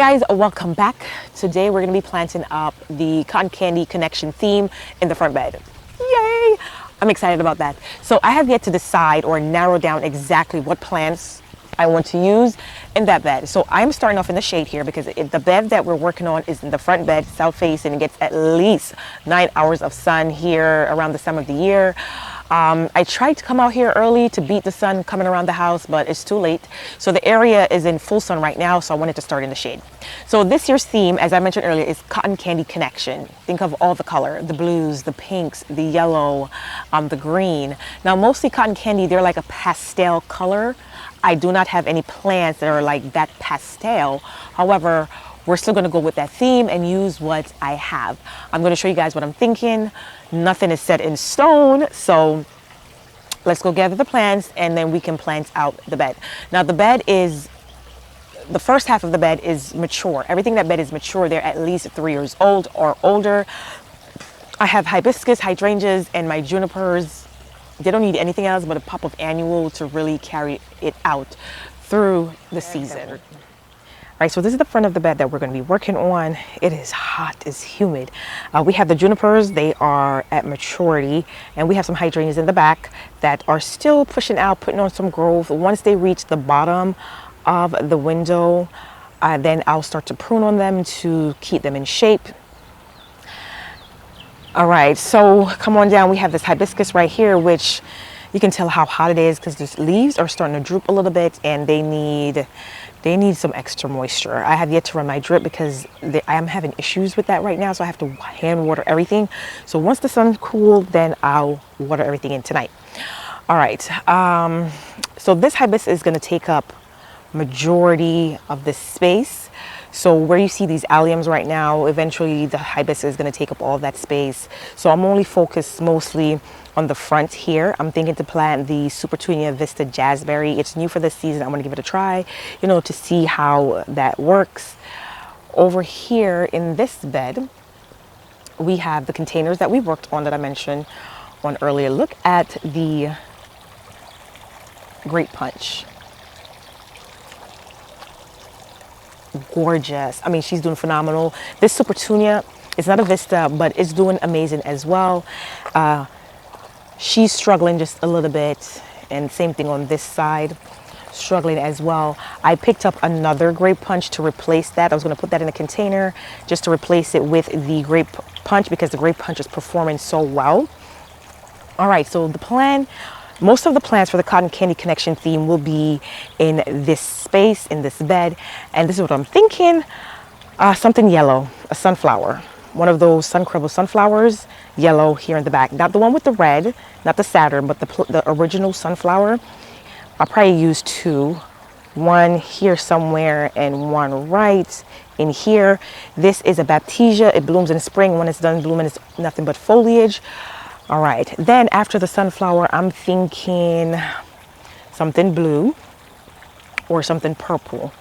guys, welcome back. Today we're going to be planting up the cotton candy connection theme in the front bed. Yay! I'm excited about that. So I have yet to decide or narrow down exactly what plants I want to use in that bed. So I'm starting off in the shade here because the bed that we're working on is in the front bed, south facing, and gets at least 9 hours of sun here around the time of the year. I tried to come out here early to beat the sun coming around the house, but it's too late. So the area is in full sun right now, so I wanted to start in the shade. So this year's theme, as I mentioned earlier, is cotton candy connection. Think of all the color, the blues, the pinks, the yellow, the green. Now mostly cotton candy, they're like a pastel color. I do not have any plants that are like that pastel. However, we're still going to go with that theme and use what I have. I'm going to show you guys what I'm thinking. Nothing is set in stone, so let's go gather the plants and then we can plant out the bed. Now the bed is, the first half of the bed is mature. Everything in that bed is mature. They're at least 3 years old or older. I have hibiscus, hydrangeas, and my junipers. They don't need anything else but a pop of annual to really carry it out through the season. All right, so this is the front of the bed that we're going to be working on. It is hot, it's humid. We have the junipers, they are at maturity, and we have some hydrangeas in the back that are still pushing out, putting on some growth. Once they reach the bottom of the window, then I'll start to prune on them to keep them in shape. All right, so come on down. We have this hibiscus right here, which you can tell how hot it is because the leaves are starting to droop a little bit and they need some extra moisture. I have yet to run my drip because I am having issues with that right now, so I have to hand water everything. So once the sun's cool, then I'll water everything in tonight. All right, so this hibiscus is going to take up majority of this space. So where you see these alliums right now, eventually the hibiscus is going to take up all that space. So I'm only focused mostly on the front here. I'm thinking to plant the Supertunia Vista Jazzberry. It's new for this season. I'm going to give it a try, you know, to see how that works. Over here in this bed, we have the containers that we worked on that I mentioned on earlier. Look at the grape punch. Gorgeous. I mean, she's doing phenomenal. This Supertunia, it's not a Vista, but it's doing amazing as well. She's struggling just a little bit, and same thing on this side, struggling as well. I picked up another grape punch to replace that. I was going to put that in a container just to replace it with the grape punch because the grape punch is performing so well. All right, so the plan, most of the plants for the cotton candy connection theme will be in this space, in this bed, and this is what I'm thinking. Something yellow, a sunflower. One of those sun-crumble sunflowers, yellow here in the back. Not the one with the red, not the Saturn, but the original sunflower. I'll probably use two. One here somewhere and one right in here. This is a Baptisia. It blooms in spring. When it's done blooming, it's nothing but foliage. All right, then after the sunflower, I'm thinking something blue or something purple.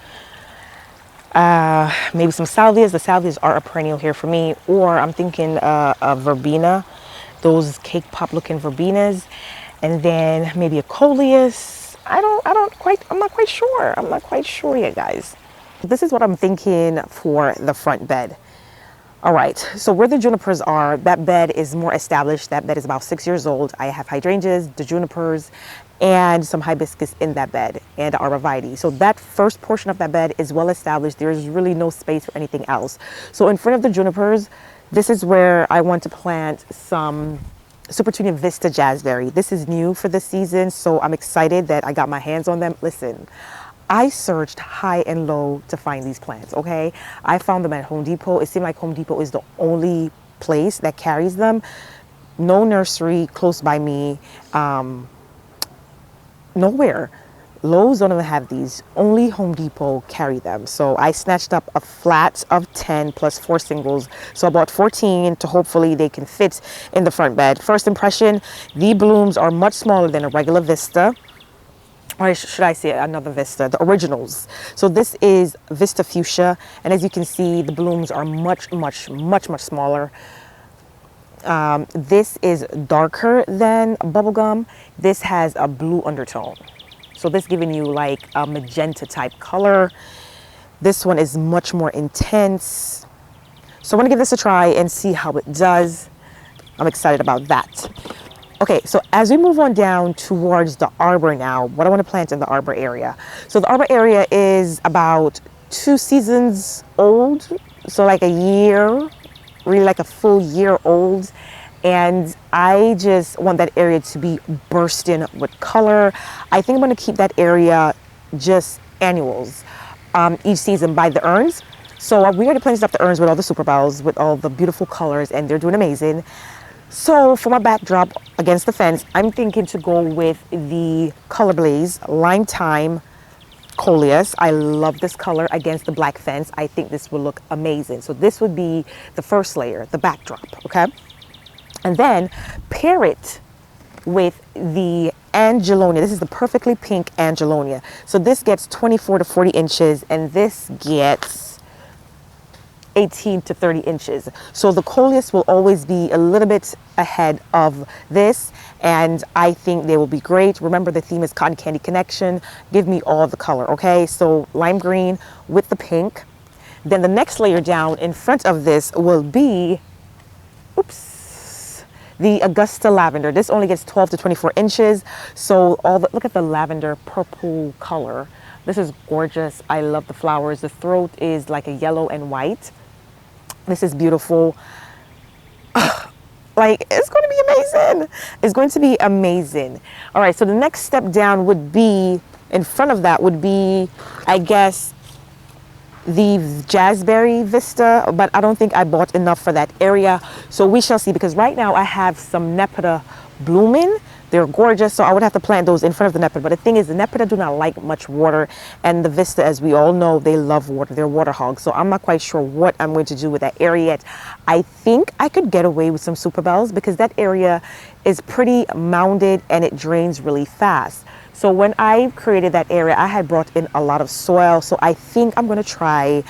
Maybe some salvias. The salvias are a perennial here for me. Or I'm thinking a verbena, those cake pop looking verbenas, and then maybe a coleus. I'm not quite sure yet, guys. This is what I'm thinking for the front bed. All right, so where the junipers are, that bed is more established. That bed is about 6 years old. I have hydrangeas, the junipers, and some hibiscus in that bed, and arborvitae. So that first portion of that bed is well established. There's really no space for anything else. So in front of the junipers, this is where I want to plant some Supertunia Vista Jazzberry. This is new for this season, so I'm excited that I got my hands on them. Listen, I searched high and low to find these plants, okay? I found them at Home Depot. It seemed like Home Depot is the only place that carries them. No nursery close by me, nowhere. Lowe's don't even have these. Only Home Depot carry them. So I snatched up a flat of 10 plus 4 singles. So I bought 14 to hopefully they can fit in the front bed. First impression, the blooms are much smaller than a regular Vista. Or should I say another Vista, the originals. So this is Vista Fuchsia, and as you can see, the blooms are much smaller. This is darker than bubblegum. This has a blue undertone. So this giving you like a magenta type color. This one is much more intense. So I'm gonna give this a try and see how it does. I'm excited about that. Okay, so as we move on down towards the arbor now, what I want to plant in the arbor area. So the arbor area is about 2 seasons old, so like a year, really like a full year old. And I just want that area to be bursting with color. I think I'm going to keep that area just annuals each season by the urns. So we already planted up the urns with all the super bells, with all the beautiful colors, and they're doing amazing. So for my backdrop against the fence, I'm thinking to go with the Colorblaze Lime Time coleus. I love this color against the black fence. I think this will look amazing. So this would be the first layer, the backdrop, okay? And then pair it with the Angelonia. This is the perfectly pink Angelonia. So this gets 24 to 40 inches, and this gets 18 to 30 inches. So the coleus will always be a little bit ahead of this, and I think they will be great. Remember, the theme is Cotton Candy Connection. Give me all the color, okay? So lime green with the pink. Then the next layer down in front of this will be, the Agusta Lavender. This only gets 12 to 24 inches. So look at the lavender purple color. This is gorgeous. I love the flowers. The throat is like a yellow and white. This is beautiful. Like, it's going to be amazing. It's going to be amazing. All right, so the next step down would be, in front of that would be, I guess, the Jazzberry Vista, but I don't think I bought enough for that area. So we shall see, because right now I have some Nepeta blooming. They're gorgeous, so I would have to plant those in front of the Nepeta. But the thing is, the Nepeta do not like much water, and the Vista, as we all know, they love water. They're water hogs. So I'm not quite sure what I'm going to do with that area yet. I think I could get away with some super bells because that area is pretty mounded and it drains really fast. So when I created that area, I had brought in a lot of soil. So I think I'm going to try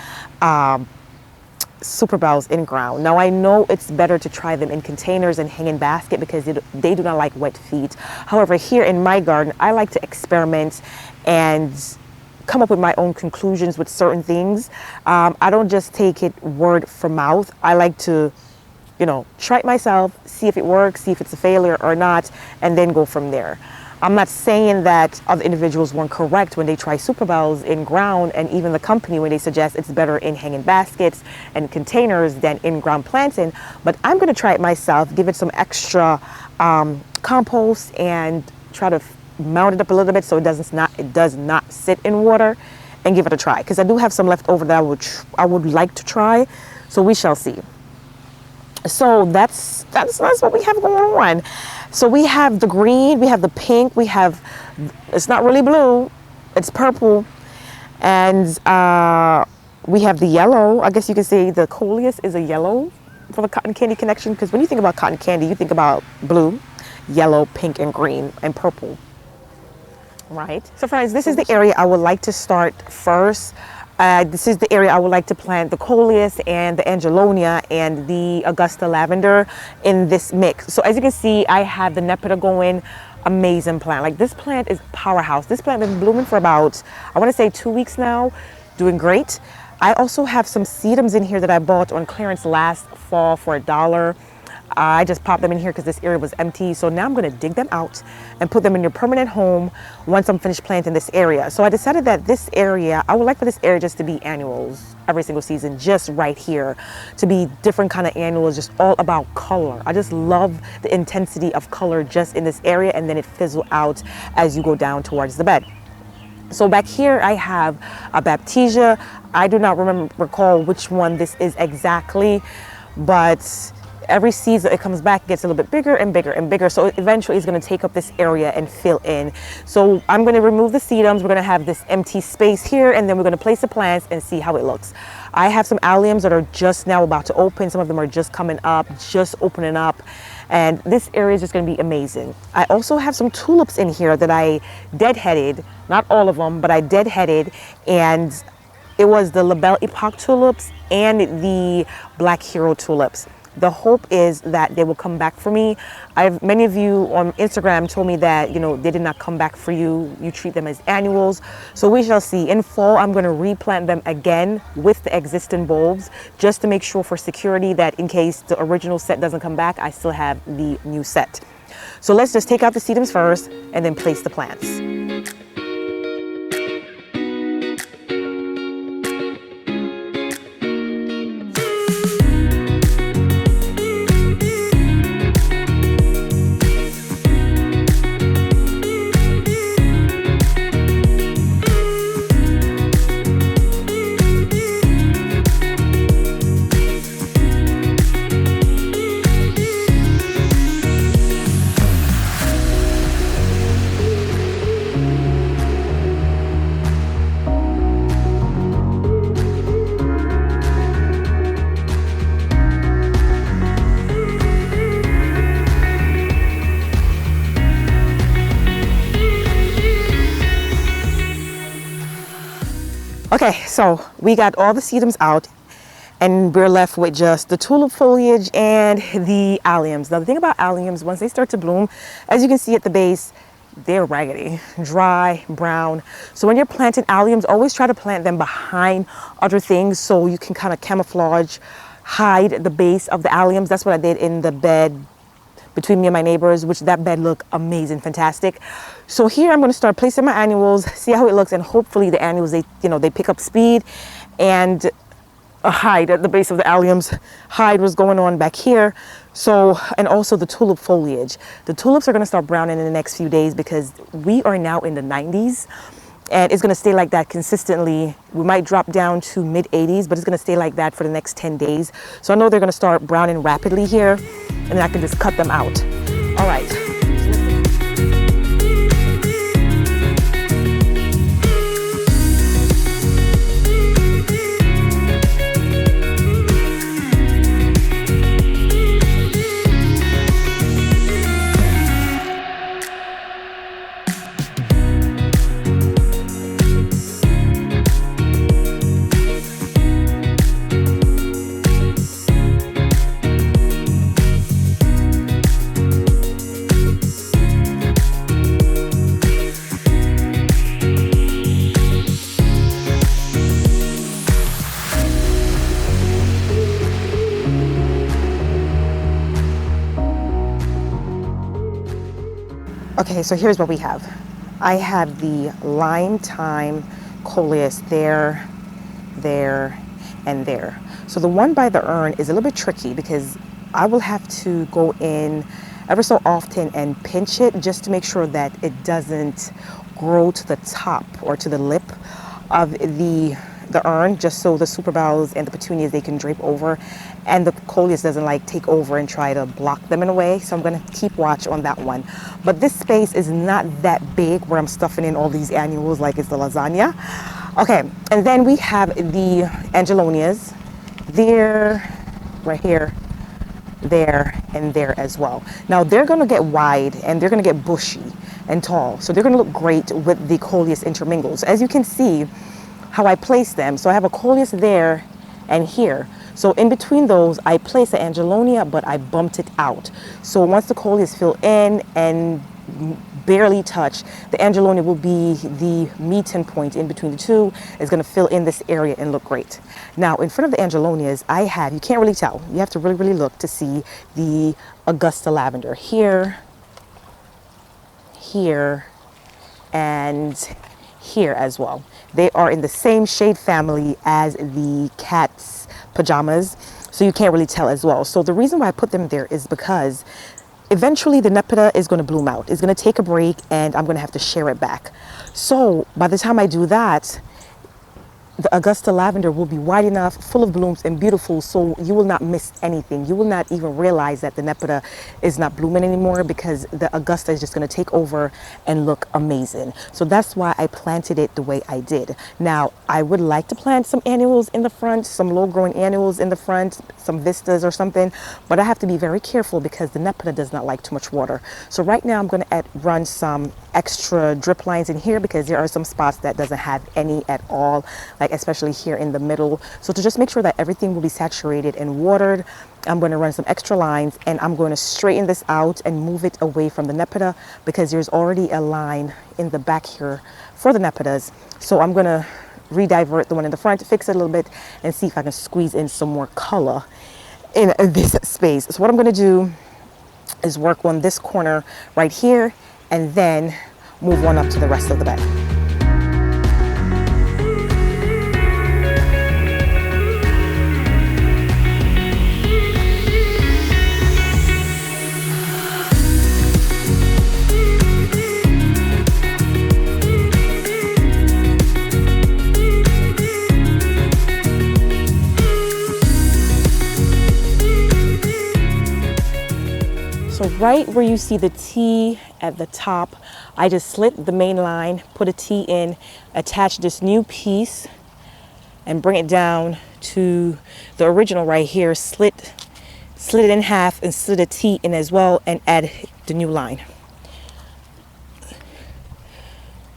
super bells in ground. Now I know it's better to try them in containers and hang in basket because they do not like wet feet. However, here in my garden, I like to experiment and come up with my own conclusions with certain things. I don't just take it word for mouth. I like to, you know, try it myself, see if it works, see if it's a failure or not, and then go from there. I'm not saying that other individuals weren't correct when they try super bells in ground, and even the company when they suggest it's better in hanging baskets and containers than in ground planting. But I'm going to try it myself, give it some extra compost, and try to mount it up a little bit so it does not sit in water, and give it a try. Because I do have some left over that I would like to try. So we shall see. So that's what we have going on. So we have the green, we have the pink, it's not really blue, it's purple, and we have the yellow. I guess you could say the coleus is a yellow for the cotton candy connection, because when you think about cotton candy, you think about blue, yellow, pink, and green, and purple, right? So friends, this is the area I would like to start first. This is the area I would like to plant the coleus and the Angelonia and the Agusta Lavender in this mix. So as you can see, I have the Nepeta going. Amazing plant. Like, this plant is powerhouse. This plant has been blooming for about, I want to say 2 weeks now, doing great. I also have some sedums in here that I bought on clearance last fall for $1. I just popped them in here because this area was empty. So now I'm going to dig them out and put them in your permanent home once I'm finished planting this area. So I decided that this area, I would like for this area just to be annuals every single season, just right here, to be different kind of annuals, just all about color. I just love the intensity of color just in this area, and then it fizzle out as you go down towards the bed. So back here I have a Baptisia. I do not recall which one this is exactly, but every season it comes back, it gets a little bit bigger and bigger and bigger. So eventually it's going to take up this area and fill in. So I'm going to remove the sedums. We're going to have this empty space here, and then we're going to place the plants and see how it looks. I have some alliums that are just now about to open. Some of them are just coming up, just opening up. And this area is just going to be amazing. I also have some tulips in here that I deadheaded, not all of them, but I deadheaded, and it was the La Belle Epoque tulips and the Black Hero tulips. The hope is that they will come back for me. Many of you on Instagram told me that, you know, they did not come back for you. You treat them as annuals. So we shall see. In fall, I'm going to replant them again with the existing bulbs, just to make sure for security that in case the original set doesn't come back, I still have the new set. So let's just take out the sedums first and then place the plants. Okay, so we got all the sedums out and we're left with just the tulip foliage and the alliums. Now the thing about alliums, once they start to bloom, as you can see at the base, they're raggedy, dry, brown. So when you're planting alliums, always try to plant them behind other things so you can kind of camouflage, hide the base of the alliums. That's what I did in the bed between me and my neighbors, which that bed looked amazing, fantastic. So here I'm going to start placing my annuals, see how it looks, and hopefully the annuals, they pick up speed and hide at the base of the alliums, hide what's going on back here. So, and also the tulip foliage. The tulips are going to start browning in the next few days because we are now in the 90s. And it's going to stay like that consistently. We might drop down to mid 80s, but it's going to stay like that for the next 10 days. So I know they're going to start browning rapidly here, and then I can just cut them out. All right. Okay, so here's what we have. I have the lime thyme coleus there, and there. So the one by the urn is a little bit tricky because I will have to go in ever so often and pinch it just to make sure that it doesn't grow to the top or to the lip of the urn, just so the superbells and the petunias, they can drape over and the coleus doesn't like take over and try to block them in a way. So I'm going to keep watch on that one. But this space is not that big where I'm stuffing in all these annuals like it's the lasagna. Okay, and then we have the Angelonias. They're right here, there, and there as well. Now they're going to get wide and they're going to get bushy and tall. So they're going to look great with the coleus intermingles. As you can see how I place them. So I have a coleus there and here. So in between those, I place the Angelonia, but I bumped it out. So once the coleus fill in and barely touch, the Angelonia will be the meeting point in between the two. It's going to fill in this area and look great. Now in front of the Angelonias, I have, you can't really tell, you have to really, really look to see the Agusta Lavender here, here, and here as well. They are in the same shade family as the cat's pajamas, so you can't really tell as well. So the reason why I put them there is because eventually the Nepeta is going to bloom out. It's going to take a break and I'm going to have to share it back. So by the time I do that, the Agusta Lavender will be wide enough, full of blooms and beautiful, so you will not miss anything. You will not even realize that the Nepeta is not blooming anymore because the Agusta is just going to take over and look amazing. So that's why I planted it the way I did. Now, I would like to plant some annuals in the front, some low-growing annuals in the front, some vistas or something, but I have to be very careful because the Nepeta does not like too much water. So right now I'm going to run some extra drip lines in here because there are some spots that doesn't have any at all, like especially here in the middle. So to just make sure that everything will be saturated and watered, I'm going to run some extra lines, and I'm going to straighten this out and move it away from the nepeta because there's already a line in the back here for the nepetas. So I'm going to re-divert the one in the front, fix it a little bit, and see if I can squeeze in some more color in this space. So what I'm going to do is work on this corner right here and then move one up to the rest of the bed. So right where you see the T at the top, I just slit the main line, put a T in, attach this new piece, and bring it down to the original right here, slit it in half and slit a T in as well, and add the new line.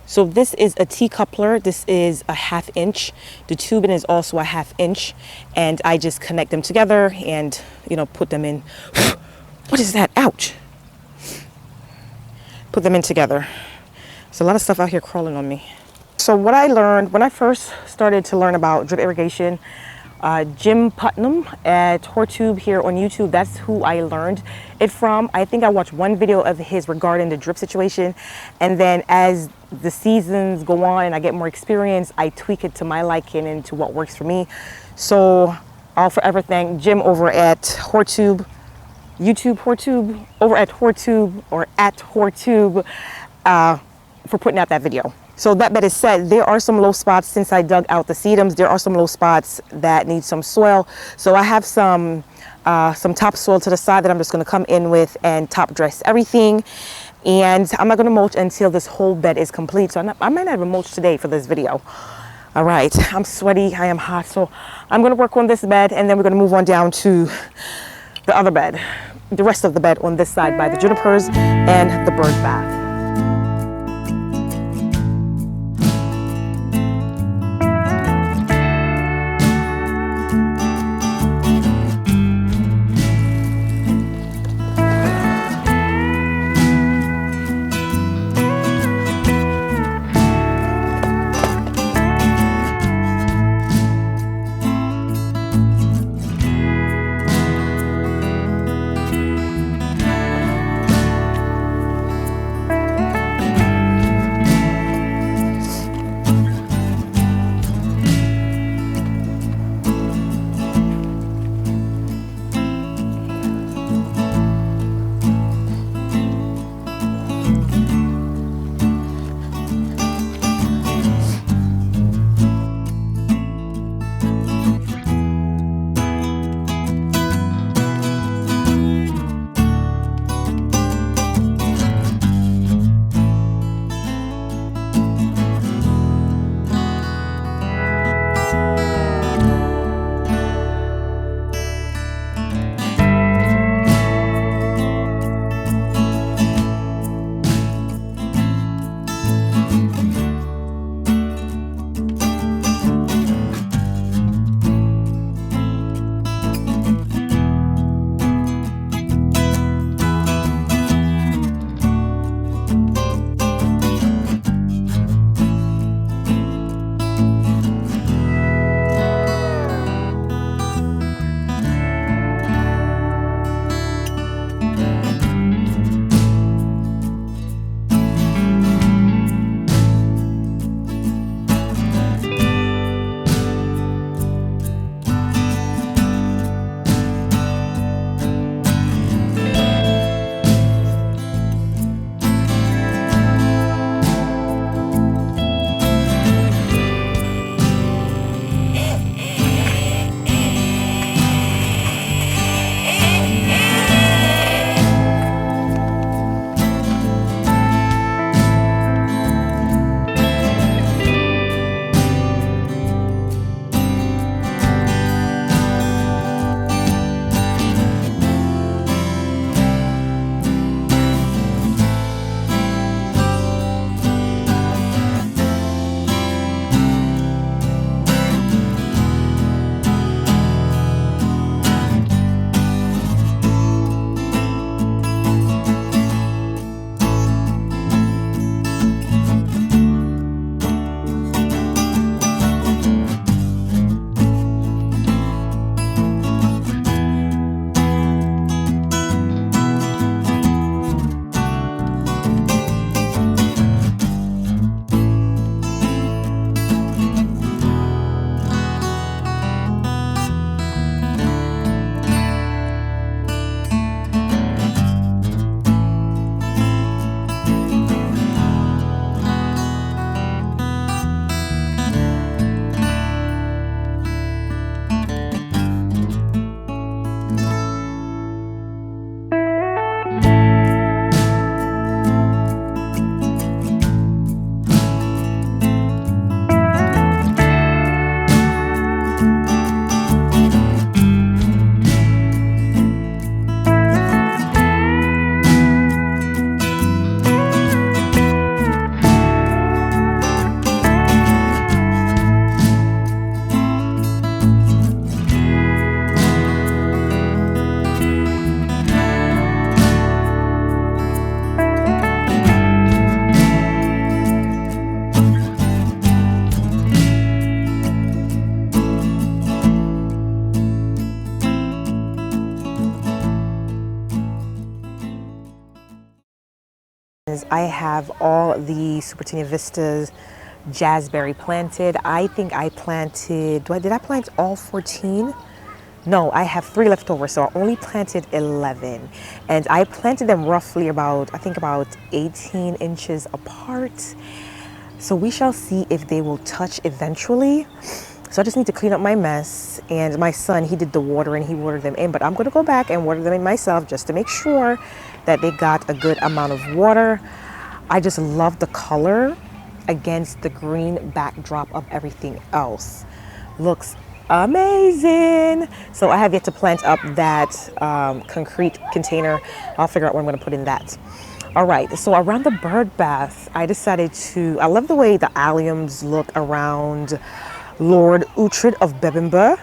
So this is a T coupler. This is a 1/2 inch. The tubing is also a 1/2 inch, and I just connect them together and, put them in. What is that? Ouch. Put them in together. There's a lot of stuff out here crawling on me. So what I learned when I first started to learn about drip irrigation, Jim Putnam at HorTube here on YouTube, that's who I learned it from. I think I watched one video of his regarding the drip situation, and then as the seasons go on and I get more experience, I tweak it to my liking and to what works for me. So I'll forever thank Jim over at HorTube. HorTube, over at HorTube or at HorTube for putting out that video. So that being said, there are some low spots since I dug out the sedums. There are some low spots that need some soil. So I have some topsoil to the side that I'm just going to come in with and top dress everything. And I'm not going to mulch until this whole bed is complete. So I might not even mulch today for this video. All right, I'm sweaty, I am hot. So I'm going to work on this bed, and then we're going to move on down to the other bed, the rest of the bed on this side by the junipers and the bird bath. friends, I have all the Supertunia Vista Jazzberry planted. I think I planted, did I plant all 14? No, I have 3 left over, so I only planted 11. And I planted them roughly about, I think about 18 inches apart. So we shall see if they will touch eventually. So I just need to clean up my mess. And my son, he did the watering, he watered them in, but I'm gonna go back and water them in myself just to make sure that they got a good amount of water. I just love the color against the green backdrop of everything else. Looks amazing. So I have yet to plant up that concrete container. I'll figure out what I'm going to put in that. All right, so around the bird bath, I decided to, I love the way the alliums look around Lord Uhtred of Bebbanburg.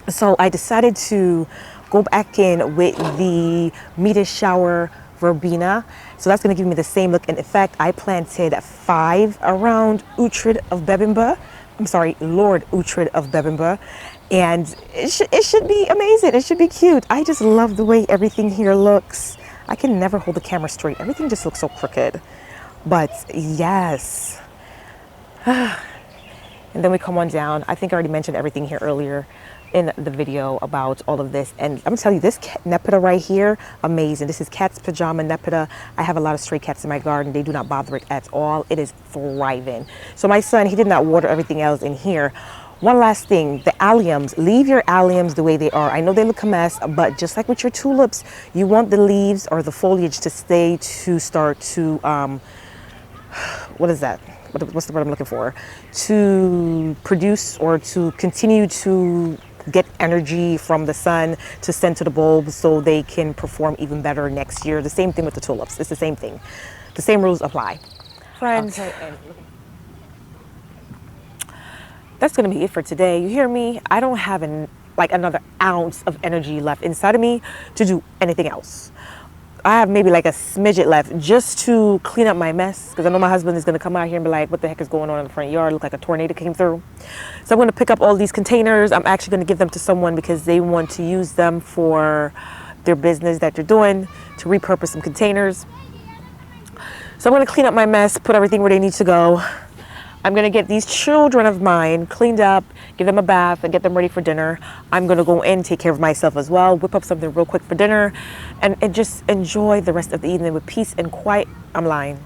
So I decided to go back in with the meteor shower verbena. So that's going to give me the same look and effect. I planted 5 around Uhtred of Bebbanburg. I'm sorry, Lord Uhtred of Bebbanburg. And it should be amazing. It should be cute. I just love the way everything here looks. I can never hold the camera straight. Everything just looks so crooked. But yes. And then we come on down. I think I already mentioned everything here earlier in the video about all of this. And I'm gonna tell you, this Nepeta right here, amazing. This is cat's pajama Nepeta. I have a lot of stray cats in my garden. They do not bother it at all. It is thriving. So my son, he did not water everything else in here. One last thing, the alliums, leave your alliums the way they are. I know they look a mess, but just like with your tulips, you want the leaves or the foliage to stay to start to, what is that? What's the word I'm looking for? To produce or to continue to get energy from the sun to send to the bulbs so they can perform even better next year. The same thing with the tulips. It's the same thing. The same rules apply. Friends, that's going to be it for today. You hear me? I don't have another ounce of energy left inside of me to do anything else. I have maybe like a smidget left just to clean up my mess, because I know my husband is going to come out here and be like, what the heck is going on in the front yard? Look like a tornado came through. So I'm going to pick up all these containers. I'm actually going to give them to someone because they want to use them for their business that they're doing, to repurpose some containers. So I'm going to clean up my mess, put everything where they need to go. I'm going to get these children of mine cleaned up, give them a bath, and get them ready for dinner. I'm going to go in, take care of myself as well, whip up something real quick for dinner, and just enjoy the rest of the evening with peace and quiet. I'm lying.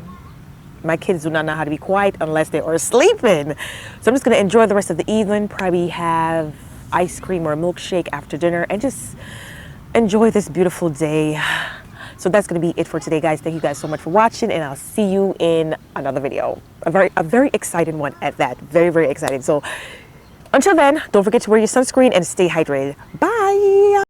My kids do not know how to be quiet unless they are sleeping. So I'm just going to enjoy the rest of the evening, probably have ice cream or a milkshake after dinner, and just enjoy this beautiful day. So that's going to be it for today, guys. Thank you guys so much for watching, and I'll see you in another video. A very exciting one at that. Very, very exciting. So until then, don't forget to wear your sunscreen and stay hydrated. Bye.